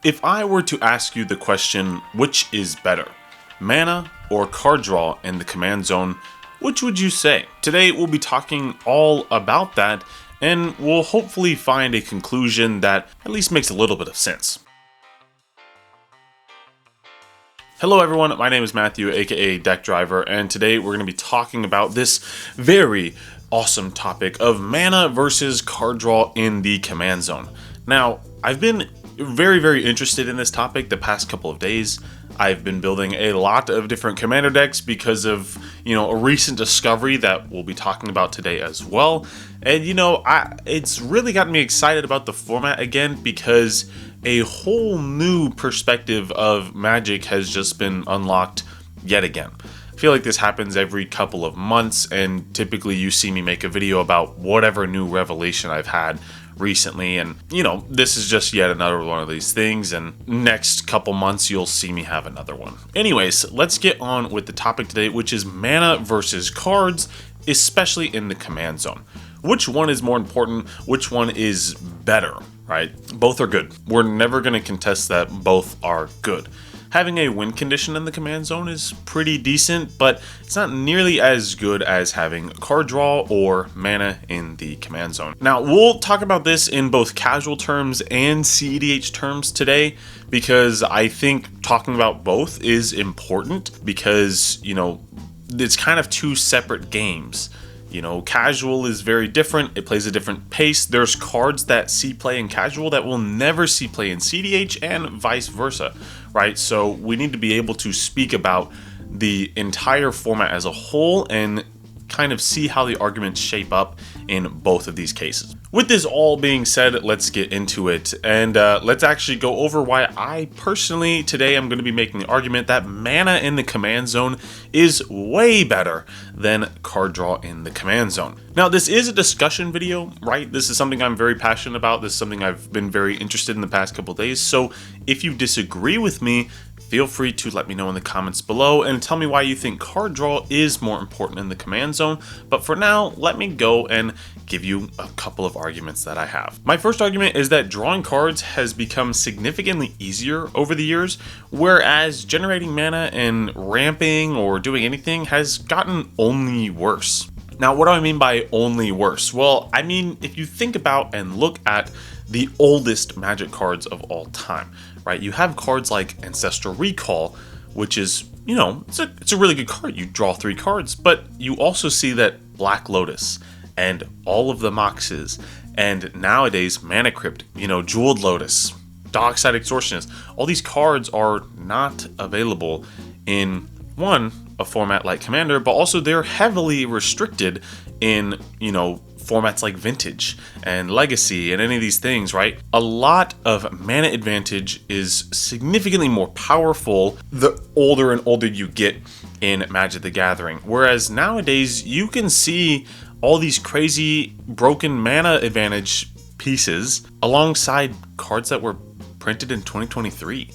If I were to ask you the question, which is better, mana or card draw in the command zone, which would you say? Today we'll be talking all about that, and we'll hopefully find a conclusion that at least makes a little bit of sense. Hello everyone, my name is Matthew, aka Deck Driver, and today we're going to be talking about this very awesome topic of mana versus card draw in the command zone. Now, I've been very interested in this topic the past couple of days. I've been building a lot of different commander decks because of, a recent discovery that we'll be talking about today as well. And it's really gotten me excited about the format again because a whole new perspective of Magic has just been unlocked yet again. I feel like this happens every couple of months, and typically you see me make a video about whatever new revelation I've had recently, and this is just yet another one of these things, and next couple months you'll see me have another one. Anyways, let's get on with the topic today, which is mana versus cards, especially in the command zone. Which one is more important? Which one is better, right? Both are good. We're never going to contest that both are good. Having a win condition in the command zone is pretty decent, but it's not nearly as good as having card draw or mana in the command zone. Now, we'll talk about this in both casual terms and CEDH terms today, because I think talking about both is important because, it's kind of two separate games. Casual is very different. It plays a different pace. There's cards that see play in casual that will never see play in CDH and vice versa, right? So we need to be able to speak about the entire format as a whole and kind of see how the arguments shape up in both of these cases. With this all being said, let's get into it, and let's actually go over why I personally today am going to be making the argument that mana in the command zone is way better than card draw in the command zone. Now, this is a discussion video, right? This is something I'm very passionate about. This is something I've been very interested in the past couple of days. So if you disagree with me, feel free to let me know in the comments below and tell me why you think card draw is more important in the command zone. But for now, let me go and give you a couple of arguments that I have. My first argument is that drawing cards has become significantly easier over the years, whereas generating mana and ramping or doing anything has gotten only worse. Now, what do I mean by only worse? Well, I mean, if you think about and look at the oldest Magic cards of all time, right? You have cards like Ancestral Recall, which is, it's a really good card. You draw 3 cards, but you also see that Black Lotus and all of the Moxes, and nowadays Mana Crypt, Jeweled Lotus, Dockside Extortionist, all these cards are not available in a format like Commander, but also they're heavily restricted in, formats like Vintage and Legacy and any of these things, right? A lot of mana advantage is significantly more powerful the older and older you get in Magic the Gathering. Whereas nowadays you can see all these crazy broken mana advantage pieces alongside cards that were printed in 2023.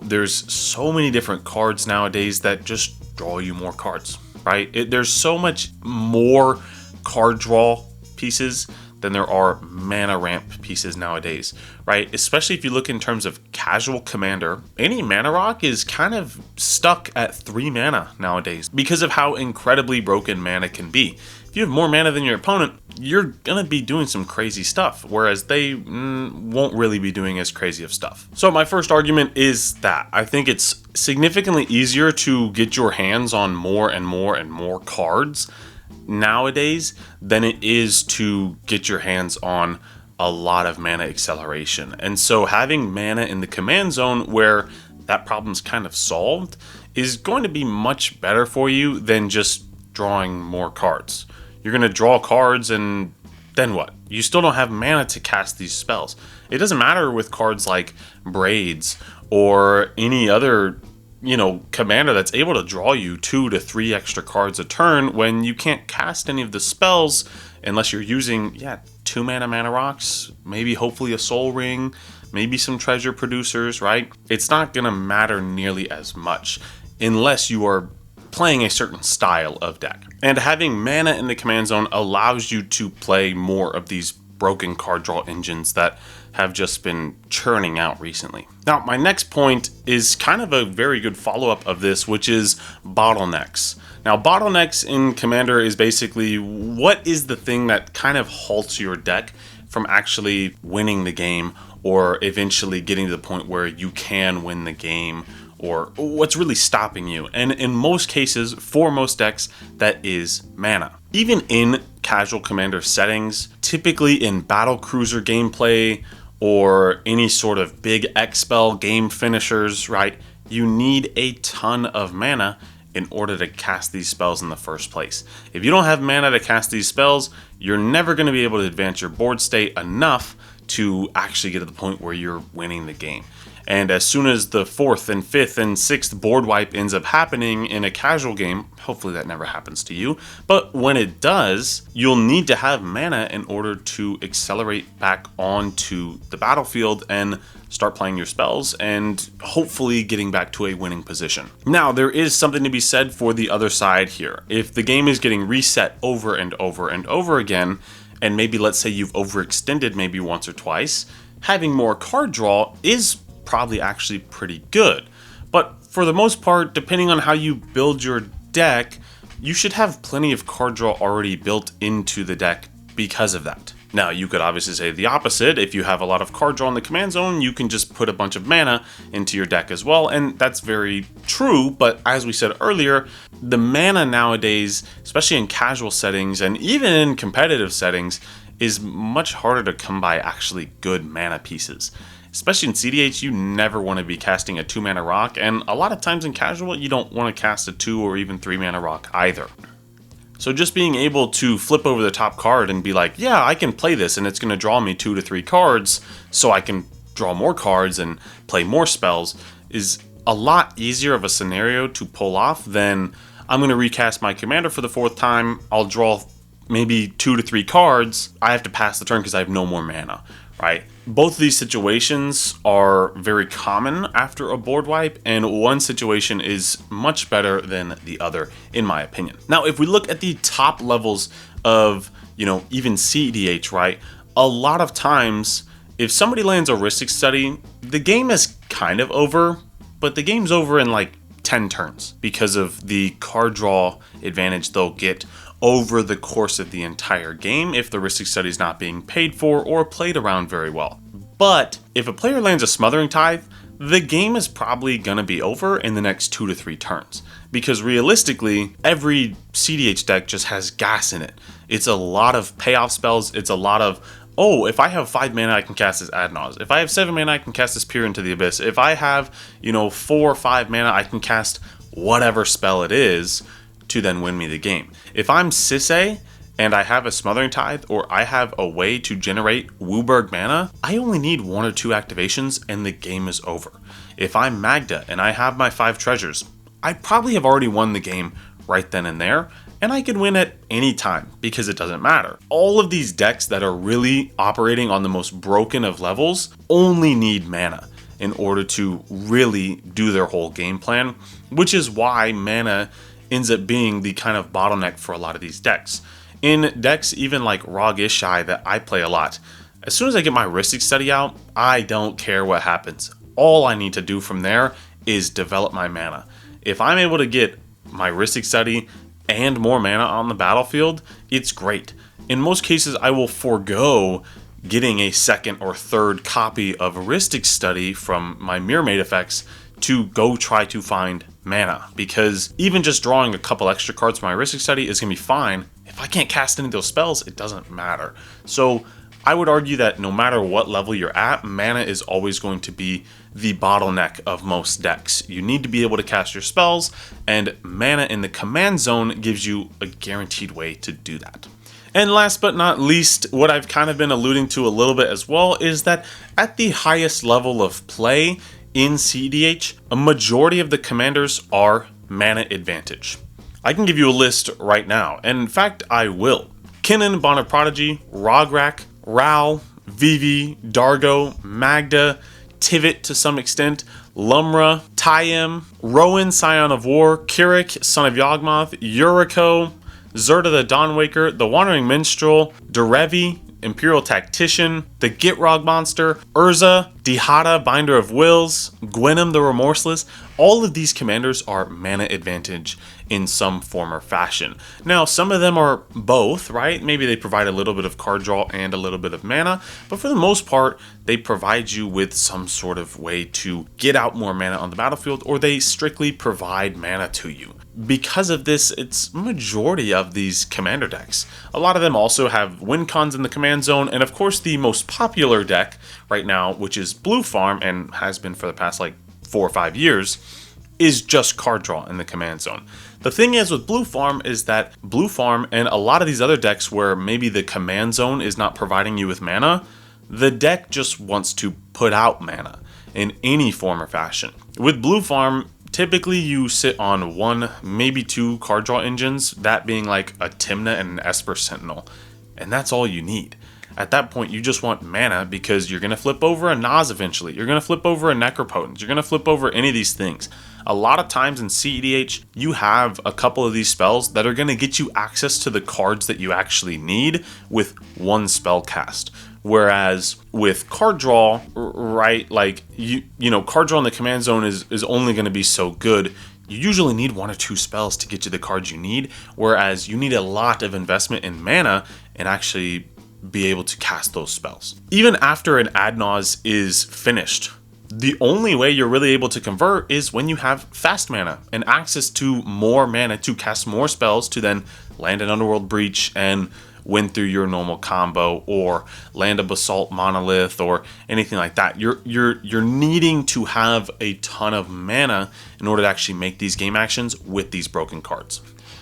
There's so many different cards nowadays that just draw you more cards, right? There's so much more card draw pieces than there are mana ramp pieces nowadays, right? Especially if you look in terms of casual commander, any mana rock is kind of stuck at 3 mana nowadays because of how incredibly broken mana can be. If you have more mana than your opponent, you're gonna be doing some crazy stuff, whereas they won't really be doing as crazy of stuff. So my first argument is that I think it's significantly easier to get your hands on more and more cards nowadays than it is to get your hands on a lot of mana acceleration. And so having mana in the command zone where that problem's kind of solved is going to be much better for you than just drawing more cards. You're going to draw cards and then what? You still don't have mana to cast these spells. It doesn't matter with cards like Braids or any other commander that's able to draw you 2 to 3 extra cards a turn when you can't cast any of the spells unless you're using 2 mana rocks, maybe hopefully a Soul Ring, maybe some treasure producers, right? It's not gonna matter nearly as much unless you are playing a certain style of deck. And having mana in the command zone allows you to play more of these broken card draw engines that have just been churning out recently. Now, my next point is kind of a very good follow-up of this, which is bottlenecks. Now, bottlenecks in Commander is basically what is the thing that kind of halts your deck from actually winning the game or eventually getting to the point where you can win the game, or what's really stopping you. And in most cases, for most decks, that is mana. Even in casual Commander settings, typically in battle cruiser gameplay or any sort of big X-Spell game finishers, right? You need a ton of mana in order to cast these spells in the first place. If you don't have mana to cast these spells, you're never going to be able to advance your board state enough to actually get to the point where you're winning the game. And as soon as the 4th and 5th and 6th board wipe ends up happening in a casual game, hopefully that never happens to you, but when it does, you'll need to have mana in order to accelerate back onto the battlefield and start playing your spells and hopefully getting back to a winning position. Now, there is something to be said for the other side here. If the game is getting reset over and over and over again, and maybe let's say you've overextended maybe once or twice, having more card draw is probably actually pretty good. But for the most part, depending on how you build your deck, you should have plenty of card draw already built into the deck because of that. Now, you could obviously say the opposite. If you have a lot of card draw in the command zone, you can just put a bunch of mana into your deck as well, and that's very true, but as we said earlier, the mana nowadays, especially in casual settings and even in competitive settings, is much harder to come by actually good mana pieces. Especially in CDH, you never want to be casting a 2 mana rock, and a lot of times in casual, you don't want to cast a 2 or even 3 mana rock either. So just being able to flip over the top card and be like, yeah, I can play this and it's going to draw me 2 to 3 cards so I can draw more cards and play more spells is a lot easier of a scenario to pull off than I'm going to recast my commander for the 4th time, I'll draw maybe 2 to 3 cards, I have to pass the turn because I have no more mana, right? Both of these situations are very common after a board wipe, and one situation is much better than the other, in my opinion. Now, if we look at the top levels of, even CDH, right? A lot of times, if somebody lands a Ristic Study, the game is kind of over, but the game's over in like 10 turns because of the card draw advantage they'll get over the course of the entire game if the Ristic Study is not being paid for or played around very well. But if a player lands a Smothering Tithe, the game is probably going to be over in the next 2 to 3 turns. Because realistically, every CDH deck just has gas in it. It's a lot of payoff spells, it's a lot of, oh, if I have 5 mana, I can cast this Ad Naus. If I have 7 mana, I can cast this Peer into the Abyss. If I have, 4 or 5 mana, I can cast whatever spell it is to then win me the game. If I'm Sisay and I have a Smothering Tithe or I have a way to generate Wooburg mana, I only need 1 or 2 activations and the game is over. If I'm Magda and I have my 5 treasures, I probably have already won the game right then and there, and I can win at any time because it doesn't matter. All of these decks that are really operating on the most broken of levels only need mana in order to really do their whole game plan, which is why mana ends up being the kind of bottleneck for a lot of these decks. In decks even like Rog Ishai that I play a lot, as soon as I get my Ristic Study out, I don't care what happens. All I need to do from there is develop my mana. If I'm able to get my Ristic Study and more mana on the battlefield, it's great. In most cases, I will forego getting a 2nd or 3rd copy of Ristic Study from my Mirror Maid effects to go try to find mana, because even just drawing a couple extra cards from my Ristic Study is going to be fine. If I can't cast any of those spells, it doesn't matter. So I would argue that no matter what level you're at, mana is always going to be the bottleneck of most decks. You need to be able to cast your spells, and mana in the command zone gives you a guaranteed way to do that. And last but not least, what I've kind of been alluding to a little bit as well is that at the highest level of play in CDH, a majority of the commanders are mana advantage. I can give you a list right now, and in fact, I will. Kinnan, Bond of Prodigy, Rograk, Rao, Vivi, Dargo, Magda, Tivit to some extent, Lumra, Tyem, Rowan, Scion of War, Kirik, Son of Yawgmoth, Yuriko, Zerta the Dawnwaker, the Wandering Minstrel, Derevi, Imperial Tactician, the Gitrog monster, Urza, Dihada, Binder of Wills, Gwenem the Remorseless. All of these commanders are mana advantage in some form or fashion. Now, some of them are both, right? Maybe they provide a little bit of card draw and a little bit of mana, but for the most part, they provide you with some sort of way to get out more mana on the battlefield, or they strictly provide mana to you. Because of this, it's majority of these commander decks. A lot of them also have win cons in the command zone, and of course the most popular deck right now, which is Blue Farm and has been for the past like 4 or 5 years, is just card draw in the command zone. The thing is with Blue Farm is that Blue Farm and a lot of these other decks where maybe the command zone is not providing you with mana, the deck just wants to put out mana in any form or fashion. With Blue Farm, typically you sit on 1, maybe 2 card draw engines, that being like a Tymna and an Esper Sentinel, and that's all you need. At that point, you just want mana because you're going to flip over a Nas eventually. You're going to flip over a Necropotent. You're going to flip over any of these things. A lot of times in CEDH, you have a couple of these spells that are going to get you access to the cards that you actually need with 1 spell cast. Whereas with card draw, right, like, you know, card draw in the command zone is only going to be so good. You usually need 1 or 2 spells to get you the cards you need, whereas you need a lot of investment in mana and actually be able to cast those spells. Even after an Adnaz is finished, the only way you're really able to convert is when you have fast mana and access to more mana to cast more spells to then land an Underworld Breach and win through your normal combo, or land a Basalt Monolith or anything like that. You're needing to have a ton of mana in order to actually make these game actions with these broken cards.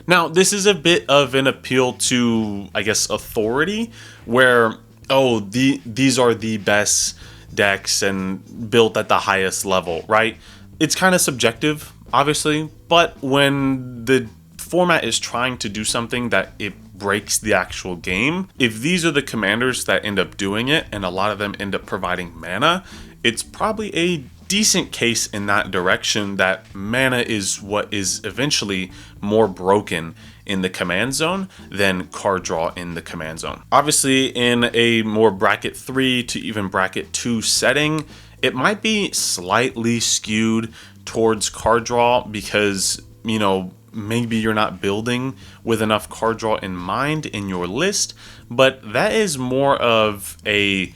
Now, this is a bit of an appeal to, I guess, authority, where, oh, these are the best decks and built at the highest level, right? It's kind of subjective, obviously, but when the format is trying to do something that it breaks the actual game, if these are the commanders that end up doing it, and a lot of them end up providing mana, it's probably a decent case in that direction that mana is what is eventually more broken in the command zone than card draw in the command zone. Obviously, in a more bracket 3 to even bracket 2 setting, it might be slightly skewed towards card draw because, you know, maybe you're not building with enough card draw in mind in your list, but that is more of a,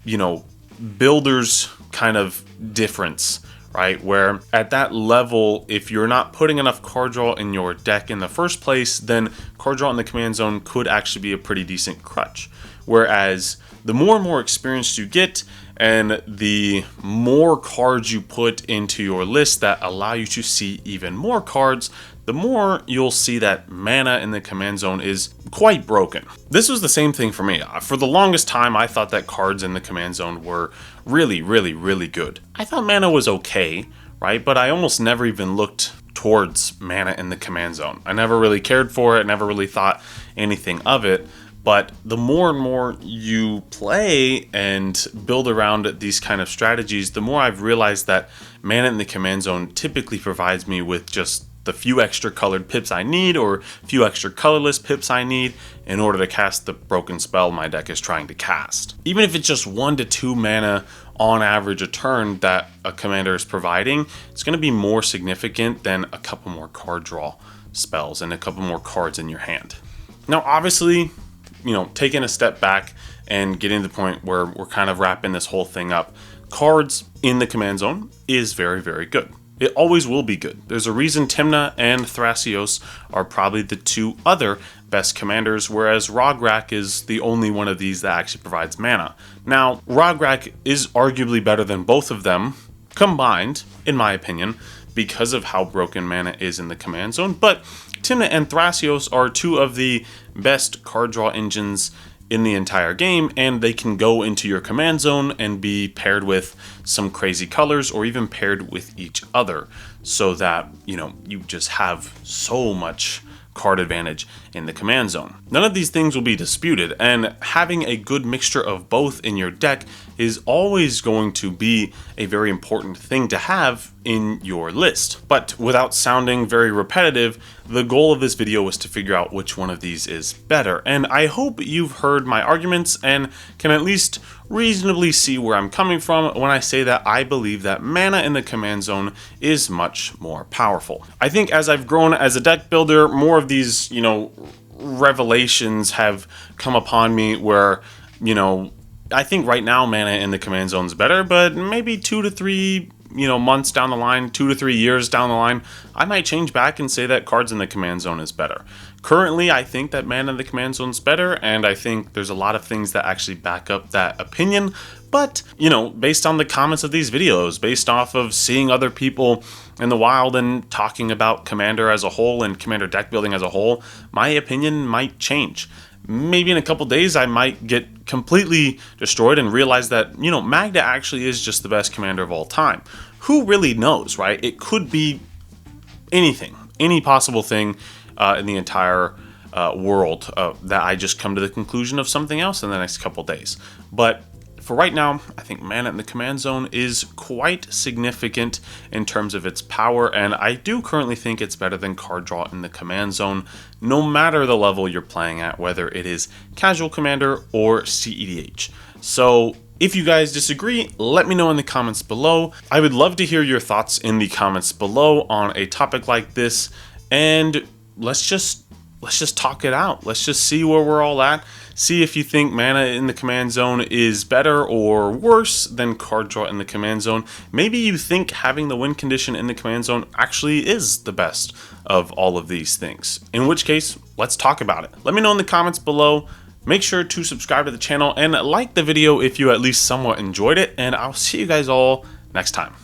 you know, builder's kind of difference, right? Where at that level, if you're not putting enough card draw in your deck in the first place, then card draw in the command zone could actually be a pretty decent crutch. Whereas the more and more experience you get, and the more cards you put into your list that allow you to see even more cards, the more you'll see that mana in the command zone is quite broken. This was the same thing for me. For the longest time, I thought that cards in the command zone were really, really, really good. I thought mana was okay, right? But I almost never even looked towards mana in the command zone. I never really cared for it, never really thought anything of it. But the more and more you play and build around these kind of strategies, the more I've realized that mana in the command zone typically provides me with just the few extra colored pips I need, or few extra colorless pips I need in order to cast the broken spell my deck is trying to cast. Even if it's just 1 to 2 mana on average a turn that a commander is providing, it's going to be more significant than a couple more card draw spells and a couple more cards in your hand. Now, obviously, you know, taking a step back and getting to the point where we're kind of wrapping this whole thing up, cards in the command zone is very, very good. It always will be good. There's a reason Tymna and Thrasios are probably the 2 other best commanders, whereas Rograk is the only one of these that actually provides mana. Now, Rograk is arguably better than both of them combined, in my opinion, because of how broken mana is in the command zone, but Tymna and Thrasios are 2 of the best card draw engines in the entire game, and they can go into your command zone and be paired with some crazy colors or even paired with each other, so that, you know, you just have so much card advantage in the command zone. None of these things will be disputed, and having a good mixture of both in your deck is always going to be a very important thing to have in your list. But without sounding very repetitive, the goal of this video was to figure out which one of these is better, and I hope you've heard my arguments and can at least reasonably see where I'm coming from when I say that I believe that mana in the command zone is much more powerful. I think as I've grown as a deck builder, more of these, revelations have come upon me where, I think right now mana in the command zone is better, but maybe 2 to 3 months down the line, 2 to 3 years down the line, I might change back and say that cards in the command zone is better. Currently, I think that mana in the command zone is better, and I think there's a lot of things that actually back up that opinion. But, based on the comments of these videos, based off of seeing other people in the wild and talking about Commander as a whole and Commander deck building as a whole, my opinion might change. Maybe in a couple days I might get completely destroyed and realize that, Magda actually is just the best commander of all time. Who really knows, right? It could be anything, any possible thing in the entire world that I just come to the conclusion of something else in the next couple days. But for right now, I think mana in the command zone is quite significant in terms of its power, and I do currently think it's better than card draw in the command zone, no matter the level you're playing at, whether it is casual commander or CEDH. So if you guys disagree, let me know in the comments below. I would love to hear your thoughts in the comments below on a topic like this, and let's just talk it out. Let's just see where we're all at. See if you think mana in the command zone is better or worse than card draw in the command zone. Maybe you think having the win condition in the command zone actually is the best of all of these things. In which case, let's talk about it. Let me know in the comments below. Make sure to subscribe to the channel and like the video if you at least somewhat enjoyed it, and I'll see you guys all next time.